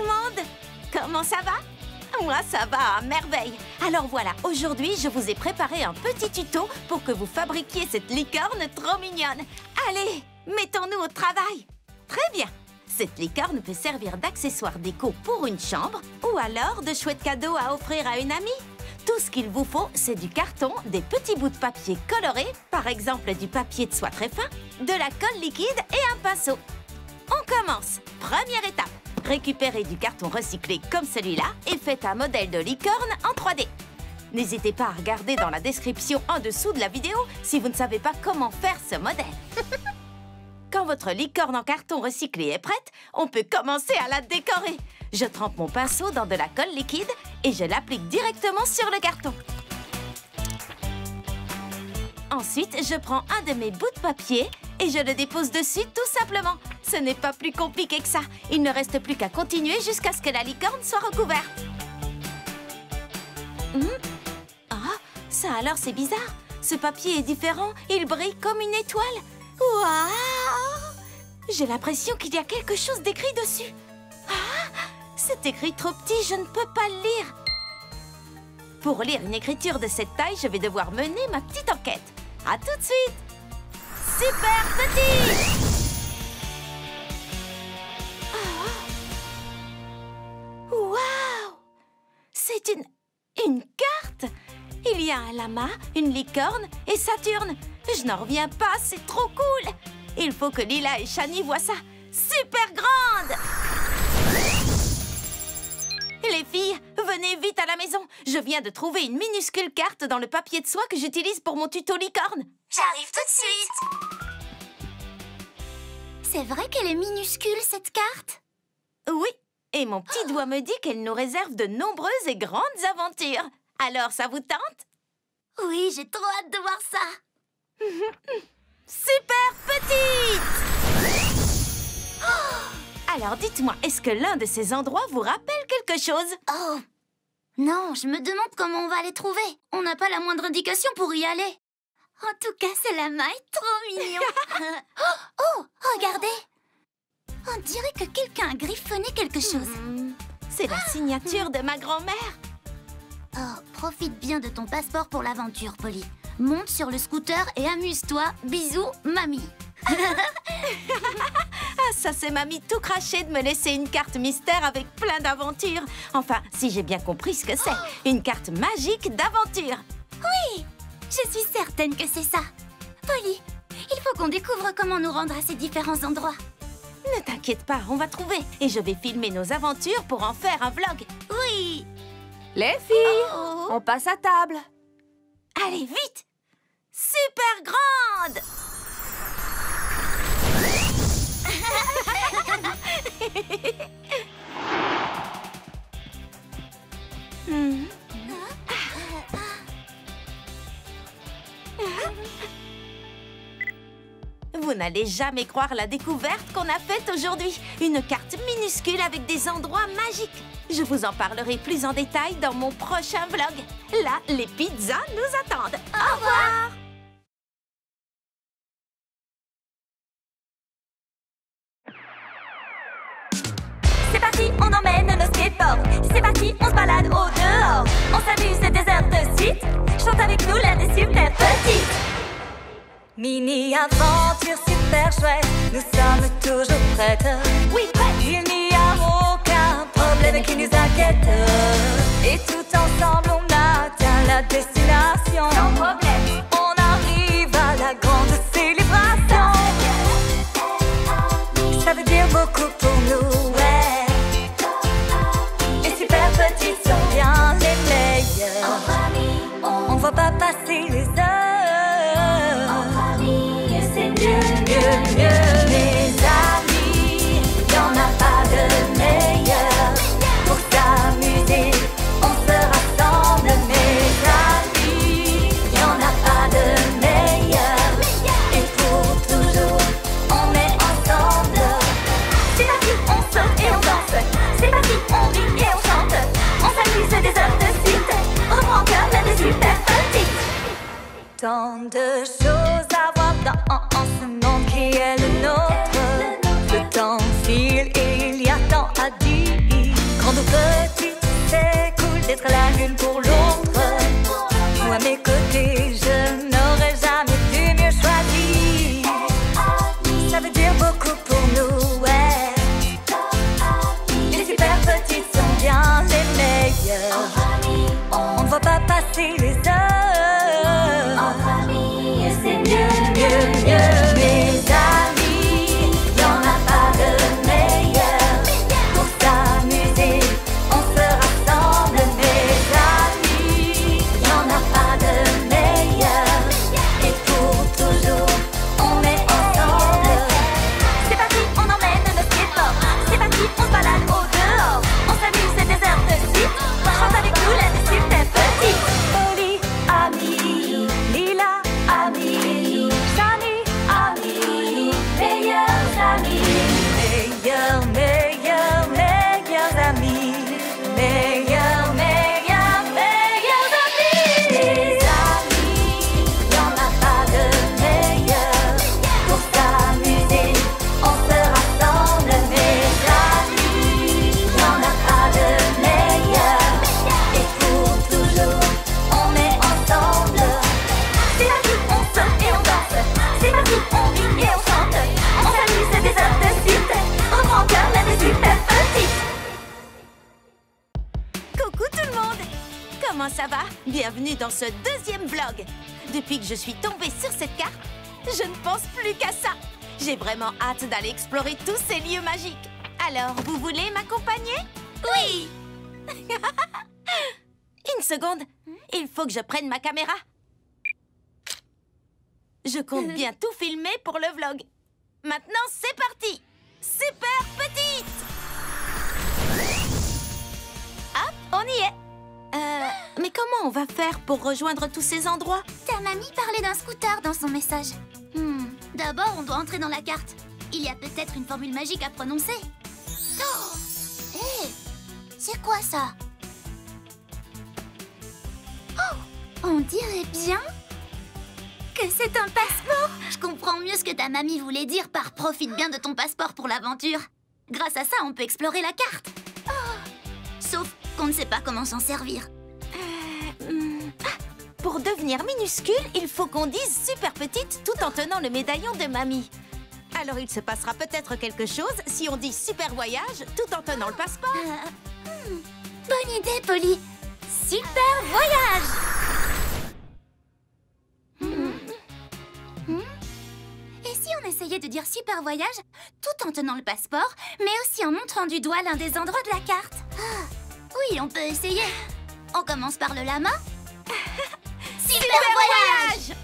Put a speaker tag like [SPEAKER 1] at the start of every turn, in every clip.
[SPEAKER 1] le monde! Comment ça va? Moi, ça va à merveille. Alors voilà, aujourd'hui, je vous ai préparé un petit tuto pour que vous fabriquiez cette licorne trop mignonne. Allez, mettons-nous au travail. Très bien. Cette licorne peut servir d'accessoire déco pour une chambre ou alors de chouettes cadeaux à offrir à une amie. Tout ce qu'il vous faut, c'est du carton, des petits bouts de papier colorés, par exemple du papier de soie très fin, de la colle liquide et un pinceau. On commence. Première étape. Récupérez du carton recyclé comme celui-là et faites un modèle de licorne en 3D. N'hésitez pas à regarder dans la description en dessous de la vidéo si vous ne savez pas comment faire ce modèle. Quand votre licorne en carton recyclé est prête, on peut commencer à la décorer. Je trempe mon pinceau dans de la colle liquide et je l'applique directement sur le carton. Ensuite, je prends un de mes bouts de papier et je le dépose dessus tout simplement. Ce n'est pas plus compliqué que ça. Il ne reste plus qu'à continuer jusqu'à ce que la licorne soit recouverte. Ah, ça alors c'est bizarre. Ce papier est différent. Il brille comme une étoile. Waouh! J'ai l'impression qu'il y a quelque chose d'écrit dessus. Ah! C'est écrit trop petit, je ne peux pas le lire. Pour lire une écriture de cette taille, je vais devoir mener ma petite enquête. À tout de suite! Super petit! Oh. Waouh! C'est une carte! Il y a un lama, une licorne et Saturne. Je n'en reviens pas, c'est trop cool! Il faut que Lila et Shani voient ça. Super grande! Les filles, venez vite à la maison. Je viens de trouver une minuscule carte dans le papier de soie que j'utilise pour mon tuto licorne.
[SPEAKER 2] J'arrive tout de suite. C'est vrai qu'elle est minuscule, cette carte?
[SPEAKER 1] Oui, et mon petit doigt me dit qu'elle nous réserve de nombreuses et grandes aventures. Alors, ça vous tente?
[SPEAKER 2] Oui, j'ai trop hâte de voir ça.
[SPEAKER 1] Super petite! Alors, dites-moi, est-ce que l'un de ces endroits vous rappelle quelque chose?
[SPEAKER 2] Oh! Non, je me demande comment on va les trouver. On n'a pas la moindre indication pour y aller. En tout cas, ce lama est trop mignon. Oh, regardez! On dirait que quelqu'un a griffonné quelque chose.
[SPEAKER 1] C'est la signature de ma grand-mère.
[SPEAKER 2] Oh, profite bien de ton passeport pour l'aventure, Polly. Monte sur le scooter et amuse-toi. Bisous, mamie.
[SPEAKER 1] Ah, ça c'est mamie tout craché de me laisser une carte mystère avec plein d'aventures. Enfin, si j'ai bien compris ce que c'est. Une carte magique d'aventure.
[SPEAKER 2] Oui, je suis certaine que c'est ça. Polly, il faut qu'on découvre comment nous rendre à ces différents endroits.
[SPEAKER 1] Ne t'inquiète pas, on va trouver. Et je vais filmer nos aventures pour en faire un vlog.
[SPEAKER 2] Oui.
[SPEAKER 3] Les filles, on passe à table.
[SPEAKER 1] Allez, vite! Super grande! Vous n'allez jamais croire la découverte qu'on a faite aujourd'hui. Une carte minuscule avec des endroits magiques. Je vous en parlerai plus en détail dans mon prochain vlog. Là, les pizzas nous attendent. Au revoir!
[SPEAKER 4] C'est parti, on emmène nos skateboards. C'est parti, on se balade au dehors. On s'amuse des heures de suite. Chante avec nous l'un des super petites. Mini aventure super chouette, nous sommes toujours prêtes. Oui, prêtes. Il n'y a aucun problème qui nous inquiète. Et tout ensemble on atteint la destination. Sans problème. On arrive à la grande célébration. Ça veut dire beaucoup pour nous, ouais. Et super petites sont bien les meilleures. En famille, on voit pas passer les heures. Mes amis, y'en a pas de meilleur. Pour s'amuser, on se rassemble. Mes amis, y'en a pas de meilleur. Et pour toujours, on est ensemble. C'est parti, on saute et on danse. C'est parti, on rit et on chante. On s'amuse des heures de suite. On prend cœur l'un des super petites. Tant de choses à voir dans ce monde qui est le nôtre. Le temps file et il y a tant à dire. être la l'une pour l'autre. Moi, à mes côtés, je n'aurais jamais pu mieux choisir. Ça veut dire beaucoup pour nous, ouais. Les super petites sont bien les meilleures. On ne voit pas passer les heures. Entre amis, et c'est mieux, mieux, mieux. Mes amis, y'en a pas de meilleurs. Pour s'amuser, on se rassemble. Mes amis, y'en a pas de meilleurs. Et pour toujours, on est ensemble. C'est parti, on emmène nos skateboards. C'est parti, on se balade au dehors. On s'amuse, c'est des heures de suite. Chante avec nous la super petite. Polly, amie, Lila, amie, Shani, amie, meilleurs amis. Meilleurs, meilleurs, meilleurs amis. Meilleurs, meilleurs, meilleurs amis. Les amis, y'en a pas de meilleurs. Pour s'amuser, on se rassemble. Mes amis, y'en a pas de meilleurs. Et pour toujours, on est ensemble. C'est parti, on saute et on danse. C'est parti, on rit et on chante. On s'amuse des heures de suite. On prend cœur la des super petites.
[SPEAKER 1] Coucou tout le monde! Comment ça va? Bienvenue dans ce deuxième vlog. Depuis que je suis tombée sur cette carte, je ne pense plus qu'à ça. J'ai vraiment hâte d'aller explorer tous ces lieux magiques. Alors, vous voulez m'accompagner?
[SPEAKER 2] Oui.
[SPEAKER 1] Une seconde, il faut que je prenne ma caméra. Je compte bien tout filmer pour le vlog. Maintenant, c'est parti! Super petite! Hop, on y est. Mais comment on va faire pour rejoindre tous ces endroits?
[SPEAKER 2] Ta mamie parlait d'un scooter dans son message. D'abord, on doit entrer dans la carte. Il y a peut-être une formule magique à prononcer. Oh! Hé! C'est quoi ça? Oh! On dirait bien que c'est un passeport. Je comprends mieux ce que ta mamie voulait dire par « profite bien de ton passeport pour l'aventure ». Grâce à ça, on peut explorer la carte. Oh! Sauf qu'on ne sait pas comment s'en servir.
[SPEAKER 1] Pour devenir minuscule, il faut qu'on dise super petite tout en tenant le médaillon de mamie. Alors il se passera peut-être quelque chose si on dit super voyage tout en tenant le passeport.
[SPEAKER 2] Bonne idée, Polly. Super voyage. Et si on essayait de dire super voyage tout en tenant le passeport, mais aussi en montrant du doigt l'un des endroits de la carte? Oui, on peut essayer. On commence par le lama. Super voyage.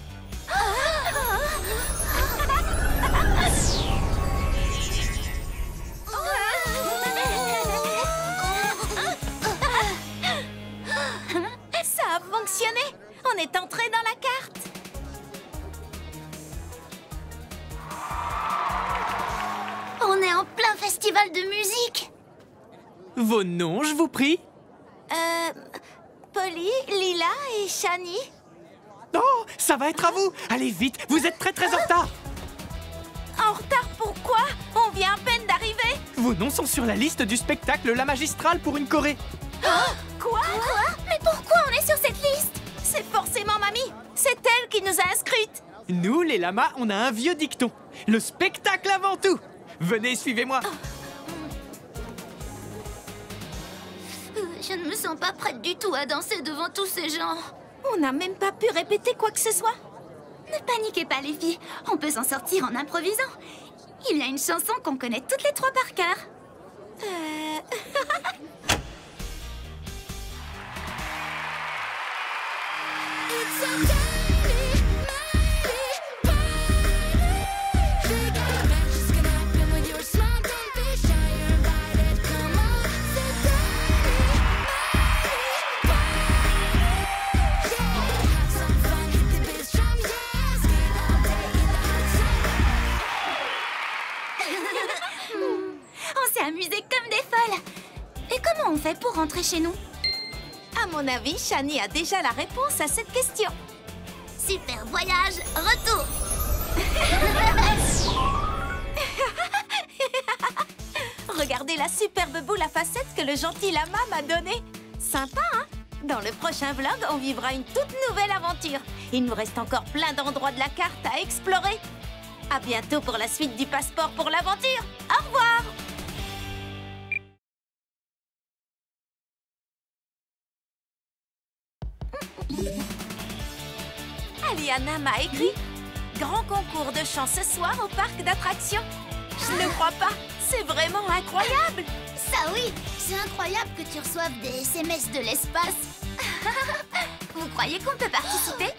[SPEAKER 1] Ça a fonctionné. On est entré dans la carte.
[SPEAKER 2] On est en plein festival de musique.
[SPEAKER 5] Vos noms, je vous prie?
[SPEAKER 1] Polly, Lila et Shani.
[SPEAKER 5] Oh, ça va être à vous. Allez vite, vous êtes très en retard.
[SPEAKER 1] En retard pourquoi? On vient à peine d'arriver.
[SPEAKER 5] Vos noms sont sur la liste du spectacle La Magistrale pour une Corée.
[SPEAKER 1] Quoi?
[SPEAKER 2] Mais pourquoi on est sur cette liste?
[SPEAKER 1] C'est forcément mamie. C'est elle qui nous a inscrites.
[SPEAKER 5] Nous, les lamas, on a un vieux dicton. Le spectacle avant tout. Venez, suivez-moi.
[SPEAKER 2] Je ne me sens pas prête du tout à danser devant tous ces gens.
[SPEAKER 1] On n'a même pas pu répéter quoi que ce soit.
[SPEAKER 2] Ne paniquez pas, les filles. On peut s'en sortir en improvisant. Il y a une chanson qu'on connaît toutes les trois par cœur. On s'est amusés comme des folles. Et comment on fait pour rentrer chez nous?
[SPEAKER 1] À mon avis, Shani a déjà la réponse à cette question.
[SPEAKER 2] Super voyage, retour.
[SPEAKER 1] Regardez la superbe boule à facettes que le gentil lama m'a donnée. Sympa, hein? Dans le prochain vlog, on vivra une toute nouvelle aventure. Il nous reste encore plein d'endroits de la carte à explorer. À bientôt pour la suite du passeport pour l'aventure. Au revoir! Aliana m'a écrit « Grand concours de chant ce soir au parc d'attractions ». Je ne crois pas, c'est vraiment incroyable.
[SPEAKER 2] Ça oui, c'est incroyable que tu reçoives des SMS de l'espace. Vous croyez qu'on peut participer?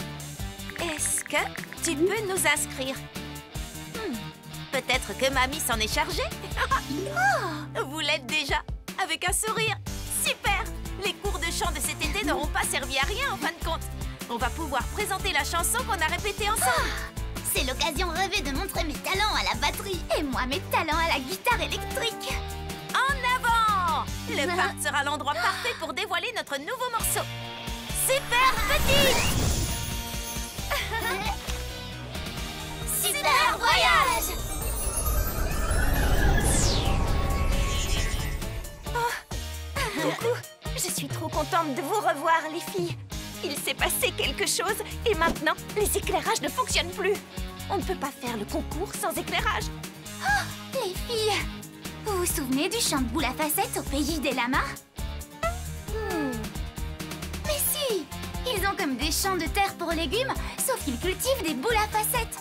[SPEAKER 1] Est-ce que tu peux nous inscrire? Peut-être que mamie s'en est chargée. Vous l'êtes déjà, avec un sourire. Super! Les cours de chant de cet été n'auront pas servi à rien en fin de compte. On va pouvoir présenter la chanson qu'on a répétée ensemble.
[SPEAKER 2] C'est l'occasion rêvée de montrer mes talents à la batterie et moi mes talents à la guitare électrique.
[SPEAKER 1] En avant! Le parc sera l'endroit parfait pour dévoiler notre nouveau morceau. Super Petite!
[SPEAKER 2] Super voyage!
[SPEAKER 1] Coucou, je suis trop contente de vous revoir, les filles. Il s'est passé quelque chose et maintenant, les éclairages ne fonctionnent plus. On ne peut pas faire le concours sans éclairage.
[SPEAKER 2] Les filles, vous vous souvenez du champ de boules à facettes au pays des lamas? Mais si! Ils ont comme des champs de terre pour légumes, sauf qu'ils cultivent des boules à facettes.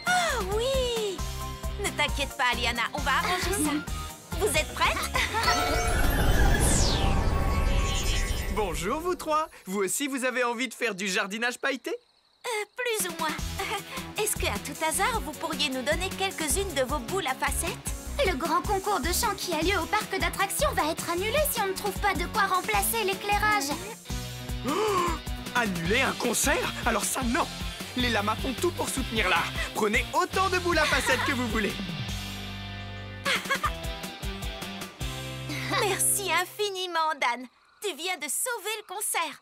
[SPEAKER 1] Ah oui! Ne t'inquiète pas, Aliana, on va arranger ça. Vous êtes prêtes?
[SPEAKER 5] Bonjour vous trois. Vous aussi, vous avez envie de faire du jardinage pailleté?
[SPEAKER 1] Plus ou moins. Est-ce qu'à tout hasard, vous pourriez nous donner quelques-unes de vos boules à facettes?
[SPEAKER 2] Le grand concours de chant qui a lieu au parc d'attractions va être annulé si on ne trouve pas de quoi remplacer l'éclairage.
[SPEAKER 5] Annuler un concert? Alors ça, non. Les lamas font tout pour soutenir l'art. Prenez autant de boules à facettes que vous voulez.
[SPEAKER 1] Merci infiniment, Dan. Tu viens de sauver le concert.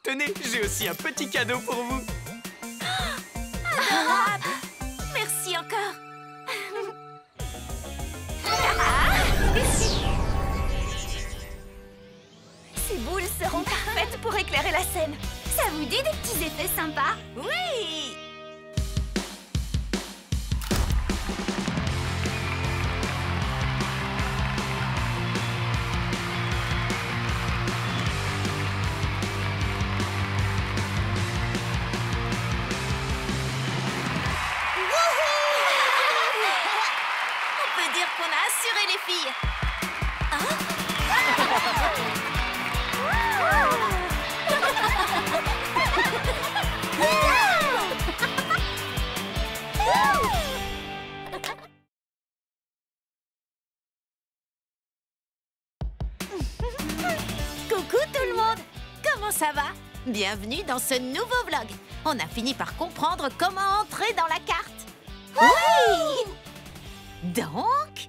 [SPEAKER 5] Tenez, j'ai aussi un petit cadeau pour vous.
[SPEAKER 1] Adorable. Merci encore. Ces boules seront parfaites pour éclairer la scène.
[SPEAKER 2] Ça vous dit des petits effets sympas?
[SPEAKER 1] Oui! On peut dire qu'on a assuré les filles. Coucou tout le monde! Comment ça va? Bienvenue dans ce nouveau vlog. On a fini par comprendre comment entrer dans la carte. Oui! Donc,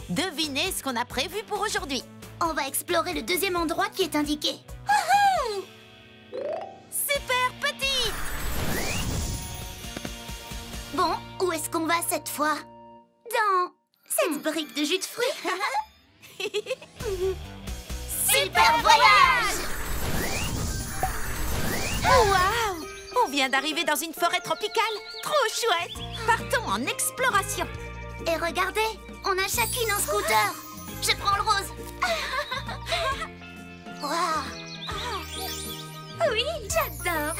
[SPEAKER 1] devinez ce qu'on a prévu pour aujourd'hui.
[SPEAKER 2] On va explorer le deuxième endroit qui est indiqué.
[SPEAKER 1] Super Petite!
[SPEAKER 2] Bon, où est-ce qu'on va cette fois? Dans cette brique de jus de fruits. Super voyage!
[SPEAKER 1] Waouh! On vient d'arriver dans une forêt tropicale. Trop chouette! Partons en exploration.
[SPEAKER 2] Et regardez, on a chacune un scooter. Je prends le rose. Waouh! Oui, j'adore.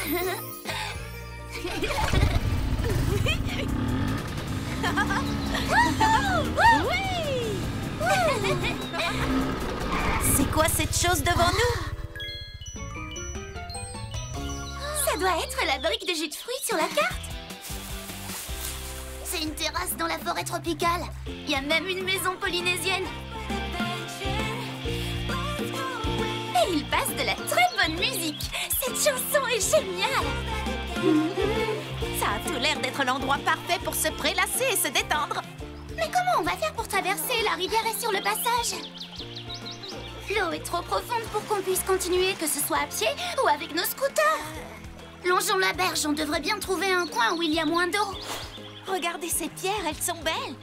[SPEAKER 1] C'est quoi cette chose devant nous?
[SPEAKER 2] Ça doit être la brique de jus de fruits sur la carte. C'est une terrasse dans la forêt tropicale. Il y a même une maison polynésienne. Et il passe de la très bonne musique. Cette chanson est géniale.
[SPEAKER 1] Ça a tout l'air d'être l'endroit parfait pour se prélasser et se détendre.
[SPEAKER 2] Mais comment on va faire pour traverser? La rivière est sur le passage. L'eau est trop profonde pour qu'on puisse continuer, que ce soit à pied ou avec nos scooters. Longeons la berge, on devrait bien trouver un coin où il y a moins d'eau.
[SPEAKER 1] Regardez ces pierres, elles sont belles.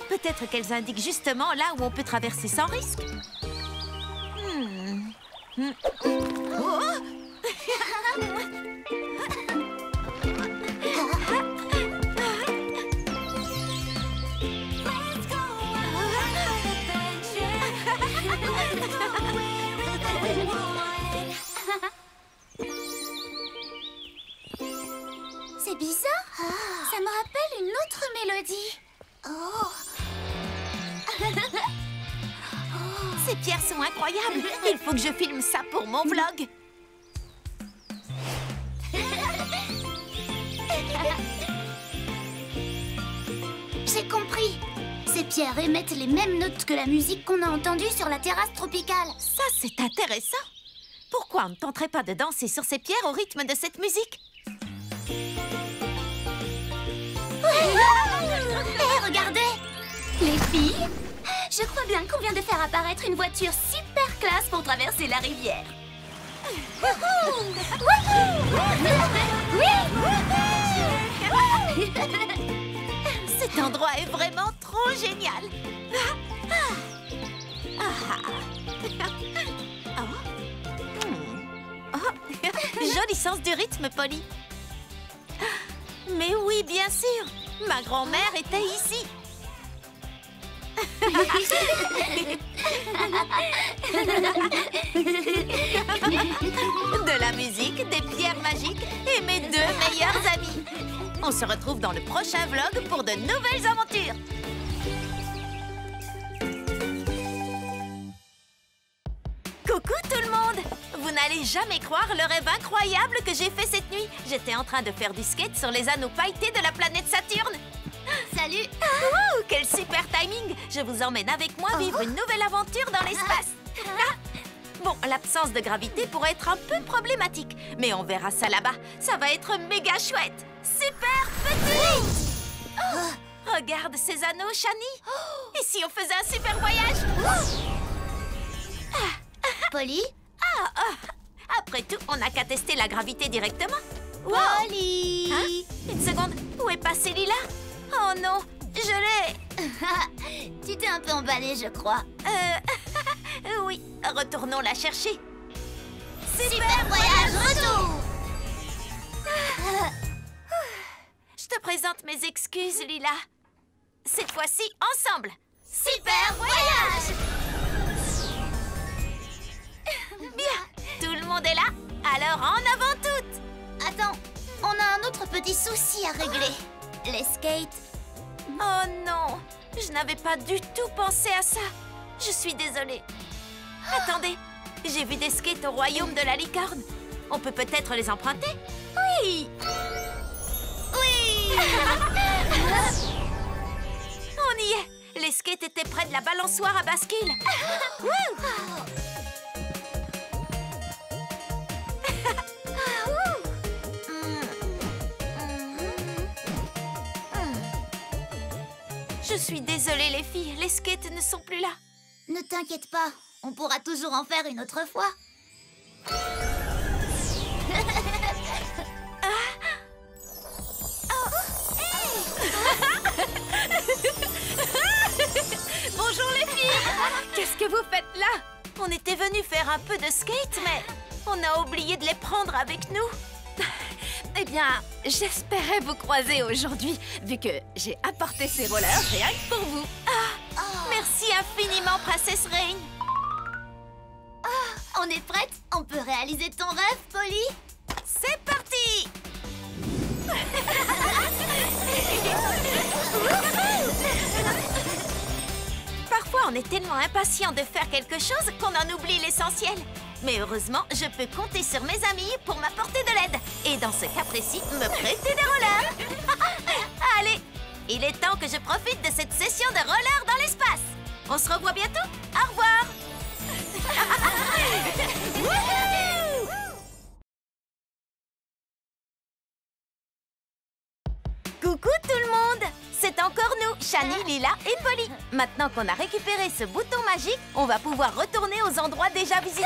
[SPEAKER 1] Peut-être qu'elles indiquent justement là où on peut traverser sans risque.
[SPEAKER 2] C'est bizarre. Ça me rappelle une autre mélodie.
[SPEAKER 1] Ces pierres sont incroyables. Il faut que je filme ça pour mon vlog.
[SPEAKER 2] J'ai compris. Ces pierres émettent les mêmes notes que la musique qu'on a entendue sur la terrasse tropicale.
[SPEAKER 1] Ça, c'est intéressant. Pourquoi on ne tenterait pas de danser sur ces pierres au rythme de cette musique?
[SPEAKER 2] Hé, regardez! Les filles, je crois bien qu'on vient de faire apparaître une voiture super classe pour traverser la rivière.
[SPEAKER 1] Cet endroit est vraiment trop génial. Joli sens du rythme, Polly. Mais oui, bien sûr. Ma grand-mère était ici. De la musique, des pierres magiques et mes 2 meilleurs amis. On se retrouve dans le prochain vlog pour de nouvelles aventures. Coucou tout le monde! Vous n'allez jamais croire le rêve incroyable que j'ai fait cette nuit. J'étais en train de faire du skate sur les anneaux pailletés de la planète Saturne.
[SPEAKER 2] Salut!
[SPEAKER 1] Ouh, quel super timing! Je vous emmène avec moi vivre une nouvelle aventure dans l'espace. Bon, l'absence de gravité pourrait être un peu problématique, mais on verra ça là-bas. Ça va être méga chouette! Super petit! Regarde ces anneaux, Shani! Et si on faisait un super voyage?
[SPEAKER 2] Polly?
[SPEAKER 1] Après tout, on n'a qu'à tester la gravité directement. Wow.
[SPEAKER 2] Polly!
[SPEAKER 1] Hein? Une seconde, où est passé Lila? Oh non, je l'ai...
[SPEAKER 2] Tu t'es un peu emballée, je crois.
[SPEAKER 1] Oui, retournons la chercher.
[SPEAKER 2] Super voyage, retour!
[SPEAKER 1] Je te présente mes excuses, Lila. Cette fois-ci, ensemble.
[SPEAKER 2] Super voyage!
[SPEAKER 1] Bien, tout le monde est là. Alors en avant toutes.
[SPEAKER 2] Attends, on a un autre petit souci à régler. Les skates.
[SPEAKER 1] Oh non, je n'avais pas du tout pensé à ça. Je suis désolée. Attendez, j'ai vu des skates au royaume de la licorne. On peut peut-être les emprunter? Oui. Oui. On y est. Les skates étaient près de la balançoire à bascule. Je suis désolée, les filles. Les skates ne sont plus là.
[SPEAKER 2] Ne t'inquiète pas, on pourra toujours en faire une autre fois.
[SPEAKER 1] Bonjour, les filles. Qu'est-ce que vous faites là? On était venus faire un peu de skate, mais on a oublié de les prendre avec nous.
[SPEAKER 3] Eh bien, j'espérais vous croiser aujourd'hui, vu que j'ai apporté ces rollers rien que pour vous.
[SPEAKER 1] Merci infiniment, Princesse Rain.
[SPEAKER 2] On est prête? On peut réaliser ton rêve, Polly?
[SPEAKER 1] C'est parti. Parfois, on est tellement impatient de faire quelque chose qu'on en oublie l'essentiel. Mais heureusement, je peux compter sur mes amis pour m'apporter de l'aide. Et dans ce cas précis, me prêter des rollers. Allez, il est temps que je profite de cette session de rollers dans l'espace. On se revoit bientôt. Au revoir. Coucou tout le monde! C'est encore nous, Shani, Lila et Polly. Maintenant qu'on a récupéré ce bouton magique, on va pouvoir retourner aux endroits déjà visités.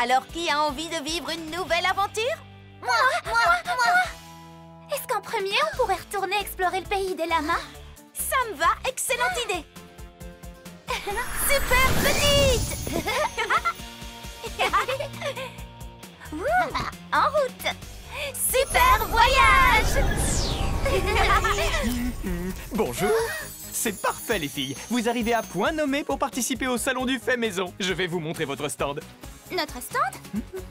[SPEAKER 1] Alors, qui a envie de vivre une nouvelle aventure?
[SPEAKER 2] Moi! Est-ce qu'en premier, on pourrait retourner explorer le pays des lamas?
[SPEAKER 1] Ça me va, excellente idée! Super petite!
[SPEAKER 2] En route. Super voyage.
[SPEAKER 5] Bonjour. C'est parfait, les filles. Vous arrivez à point nommé pour participer au salon du fait maison. Je vais vous montrer votre stand.
[SPEAKER 2] Notre stand?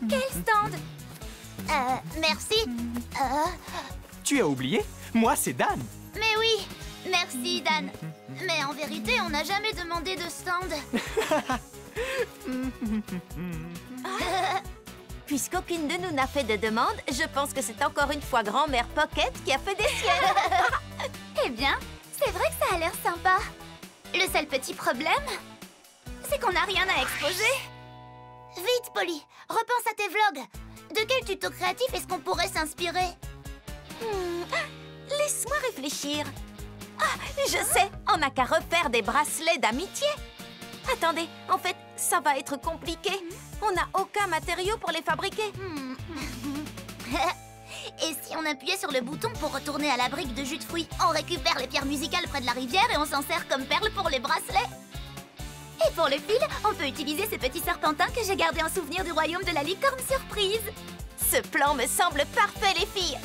[SPEAKER 2] Quel stand? Merci.
[SPEAKER 5] Tu as oublié? Moi, c'est Dan.
[SPEAKER 2] Mais oui, merci Dan. Mais en vérité, on n'a jamais demandé de stand.
[SPEAKER 1] Puisqu'aucune de nous n'a fait de demande, je pense que c'est encore une fois grand-mère Pocket qui a fait des siennes.
[SPEAKER 2] Eh bien, c'est vrai que ça a l'air sympa. Le seul petit problème, c'est qu'on n'a rien à exposer. Vite, Polly, repense à tes vlogs. De quel tuto créatif est-ce qu'on pourrait s'inspirer?
[SPEAKER 1] Laisse-moi réfléchir. Ah, je sais, on n'a qu'à refaire des bracelets d'amitié. Attendez, en fait, ça va être compliqué. On n'a aucun matériau pour les fabriquer.
[SPEAKER 2] Et si on appuyait sur le bouton pour retourner à la brique de jus de fruits? On récupère les pierres musicales près de la rivière et on s'en sert comme perles pour les bracelets. Et pour le fil, on peut utiliser ces petits serpentins que j'ai gardés en souvenir du royaume de la licorne surprise.
[SPEAKER 1] Ce plan me semble parfait, les filles.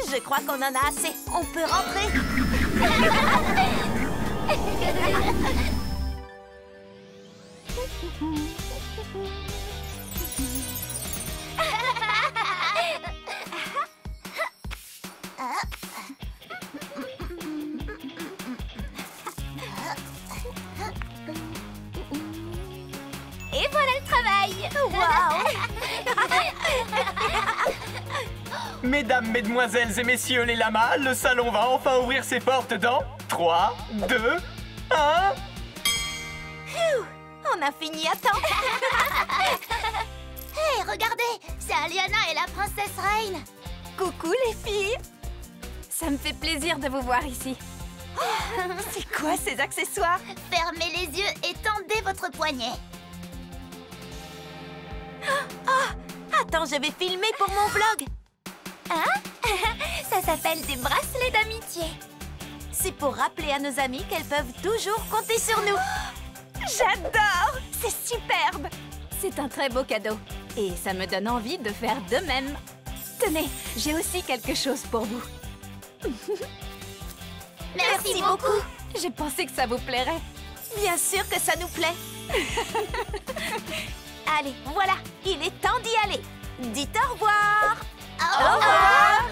[SPEAKER 1] Je crois qu'on en a assez. On peut rentrer.
[SPEAKER 2] Et voilà le travail.
[SPEAKER 5] Mesdames, mesdemoiselles et messieurs les lamas, le salon va enfin ouvrir ses portes dans 3, 2, 1...
[SPEAKER 1] On a fini à temps.
[SPEAKER 2] Hé, regardez, c'est Aliana et la princesse Reine.
[SPEAKER 3] Coucou les filles. Ça me fait plaisir de vous voir ici. C'est quoi ces accessoires?
[SPEAKER 2] Fermez les yeux et tendez votre poignet.
[SPEAKER 1] Attends, je vais filmer pour mon vlog.
[SPEAKER 2] Ça s'appelle des bracelets d'amitié.
[SPEAKER 1] C'est pour rappeler à nos amis qu'elles peuvent toujours compter sur nous.
[SPEAKER 3] J'adore! C'est superbe! C'est un très beau cadeau. Et ça me donne envie de faire de même. Tenez, j'ai aussi quelque chose pour vous.
[SPEAKER 2] Merci beaucoup.
[SPEAKER 3] J'ai pensé que ça vous plairait.
[SPEAKER 1] Bien sûr que ça nous plaît. Allez, voilà, il est temps d'y aller. Dites au revoir.
[SPEAKER 2] Au revoir.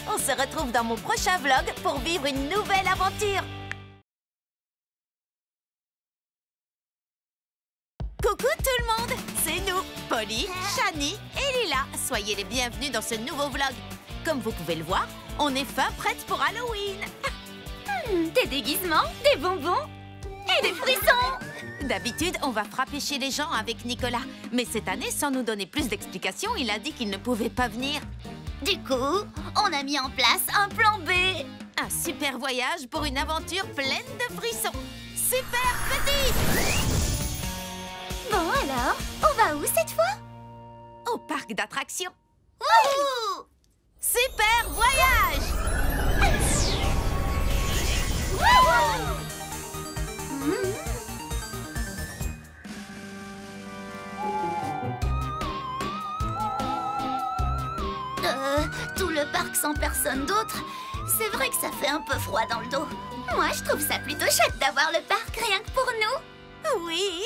[SPEAKER 1] On se retrouve dans mon prochain vlog pour vivre une nouvelle aventure. Coucou tout le monde, c'est nous, Polly, Shani et Lila. Soyez les bienvenus dans ce nouveau vlog. Comme vous pouvez le voir, on est fin prête pour Halloween.
[SPEAKER 2] Des déguisements, des bonbons et des frissons.
[SPEAKER 1] D'habitude, on va frapper chez les gens avec Nicolas. Mais cette année, sans nous donner plus d'explications, il a dit qu'il ne pouvait pas venir.
[SPEAKER 2] Du coup, on a mis en place un plan B.
[SPEAKER 1] Un super voyage pour une aventure pleine de frissons. Super petit!
[SPEAKER 2] Bon alors, on va où cette fois?
[SPEAKER 1] Au parc d'attractions.
[SPEAKER 2] Wouhou!
[SPEAKER 1] Super voyage!
[SPEAKER 2] Tout le parc sans personne d'autre, c'est vrai que ça fait un peu froid dans le dos. Moi, je trouve ça plutôt chouette d'avoir le parc rien que pour nous.
[SPEAKER 1] Oui!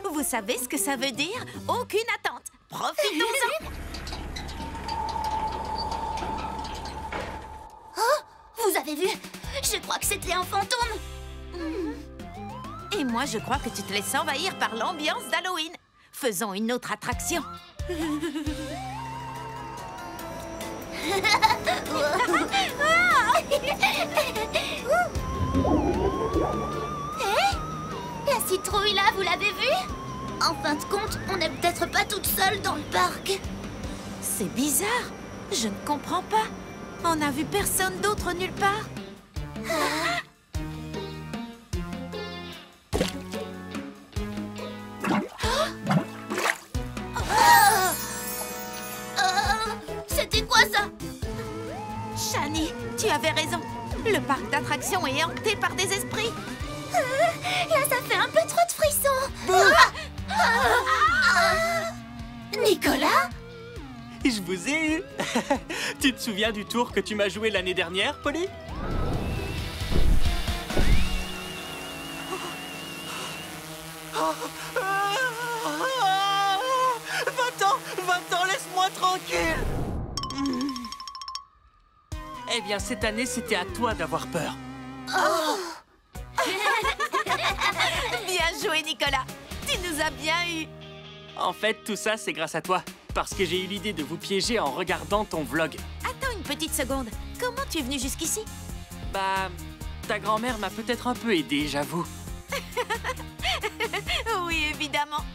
[SPEAKER 1] Vous savez ce que ça veut dire? Aucune attente. Profitons-en!
[SPEAKER 2] Oh! Vous avez vu? Je crois que c'était un fantôme.
[SPEAKER 1] Et moi, je crois que tu te laisses envahir par l'ambiance d'Halloween. Faisons une autre attraction.
[SPEAKER 2] La citrouille là, vous l'avez vue? En fin de compte, on n'est peut-être pas toute seule dans le parc.
[SPEAKER 1] C'est bizarre. Je ne comprends pas. On n'a vu personne d'autre nulle part.
[SPEAKER 2] C'était quoi ça?
[SPEAKER 1] Shani, tu avais raison. Le parc d'attractions est hanté par des esprits.
[SPEAKER 2] Là, ça fait un peu trop de frissons. Nicolas?
[SPEAKER 6] Je vous ai eu. Tu te souviens du tour que tu m'as joué l'année dernière, Polly? Va-t'en, laisse-moi tranquille. Eh bien, cette année, c'était à toi d'avoir peur.
[SPEAKER 1] Bien joué, Nicolas. Tu nous as bien eu.
[SPEAKER 6] En fait, tout ça, c'est grâce à toi. Parce que j'ai eu l'idée de vous piéger en regardant ton vlog.
[SPEAKER 1] Attends une petite seconde. Comment tu es venu jusqu'ici?
[SPEAKER 6] Bah, ta grand-mère m'a peut-être un peu aidé, j'avoue.
[SPEAKER 1] Oui, évidemment.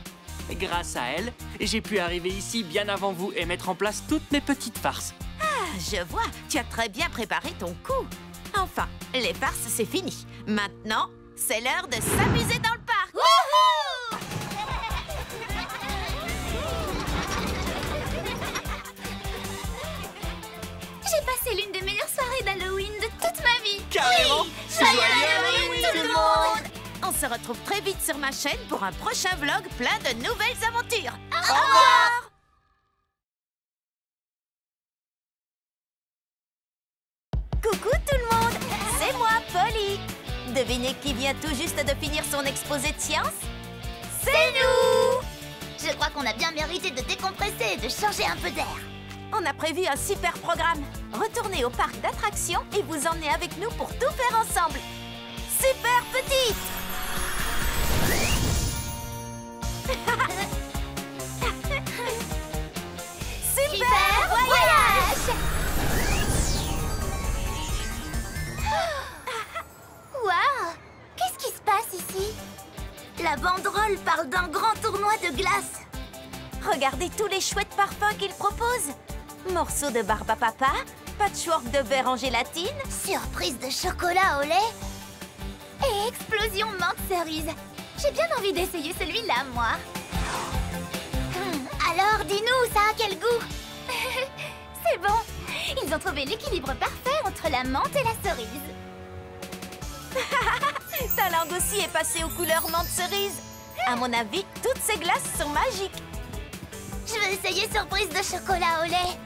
[SPEAKER 6] Grâce à elle, j'ai pu arriver ici bien avant vous et mettre en place toutes mes petites farces.
[SPEAKER 1] Ah, je vois. Tu as très bien préparé ton coup. Enfin, les farces, c'est fini. Maintenant, c'est l'heure de s'amuser dans le parc.
[SPEAKER 2] J'ai passé l'une des meilleures soirées d'Halloween de toute ma vie.
[SPEAKER 6] Carrément.
[SPEAKER 2] Joyeux Halloween, tout le monde.
[SPEAKER 1] On se retrouve très vite sur ma chaîne pour un prochain vlog plein de nouvelles aventures.
[SPEAKER 2] Au revoir.
[SPEAKER 1] Coucou tout le monde, c'est moi, Polly. Devinez qui vient tout juste de finir son exposé de sciences?
[SPEAKER 2] C'est nous. Je crois qu'on a bien mérité de décompresser et de changer un peu d'air.
[SPEAKER 1] On a prévu un super programme. Retournez au parc d'attractions et vous emmenez avec nous pour tout faire ensemble. Super petite. Super voyage.
[SPEAKER 2] Waouh! Qu'est-ce qui se passe ici? La banderole parle d'un grand tournoi de glace.
[SPEAKER 1] Regardez tous les chouettes parfums qu'il propose. Morceaux de barbe à papa, patchwork de verre en gélatine.
[SPEAKER 2] Surprise de chocolat au lait. Et explosion menthe cerise. J'ai bien envie d'essayer celui-là, moi. Alors, dis-nous, ça a quel goût? C'est bon. Ils ont trouvé l'équilibre parfait entre la menthe et la cerise.
[SPEAKER 1] Ta langue aussi est passée aux couleurs menthe cerise. À mon avis, toutes ces glaces sont magiques.
[SPEAKER 2] Je veux essayer surprise de chocolat au lait.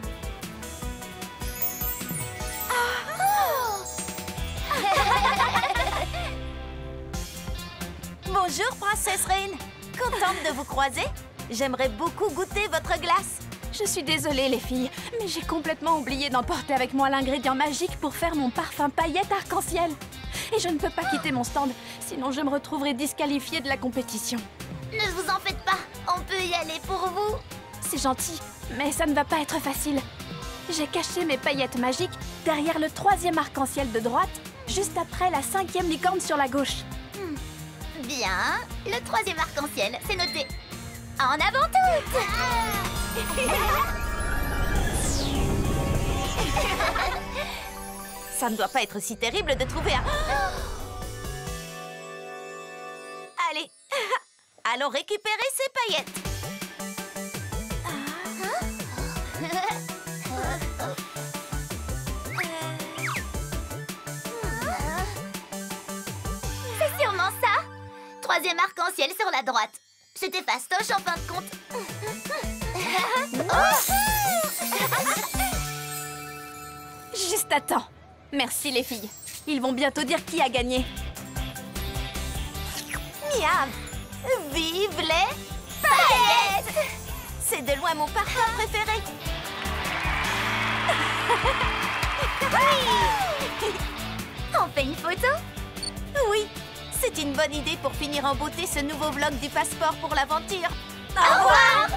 [SPEAKER 1] Bonjour, princesse Reine. Contente de vous croiser. J'aimerais beaucoup goûter votre glace.
[SPEAKER 3] Je suis désolée, les filles, mais j'ai complètement oublié d'emporter avec moi l'ingrédient magique pour faire mon parfum paillettes arc-en-ciel. Et je ne peux pas quitter mon stand, sinon je me retrouverai disqualifiée de la compétition.
[SPEAKER 2] Ne vous en faites pas, on peut y aller pour vous.
[SPEAKER 3] C'est gentil, mais ça ne va pas être facile. J'ai caché mes paillettes magiques derrière le 3e arc-en-ciel de droite, juste après la 5e licorne sur la gauche.
[SPEAKER 2] Bien, le 3e arc-en-ciel, c'est noté. En avant toutes!
[SPEAKER 1] Ça ne doit pas être si terrible de trouver un... Allez, allons récupérer ces paillettes.
[SPEAKER 2] C'est sûrement ça. 3e arc-en-ciel sur la droite. C'était fastoche en fin de compte.
[SPEAKER 3] Juste à temps. Merci les filles. Ils vont bientôt dire qui a gagné.
[SPEAKER 1] Miam! Vive les paillettes! C'est de loin mon parfum préféré.
[SPEAKER 2] On fait une photo?
[SPEAKER 1] Oui, c'est une bonne idée pour finir en beauté ce nouveau vlog du passeport pour l'aventure.
[SPEAKER 2] Au revoir.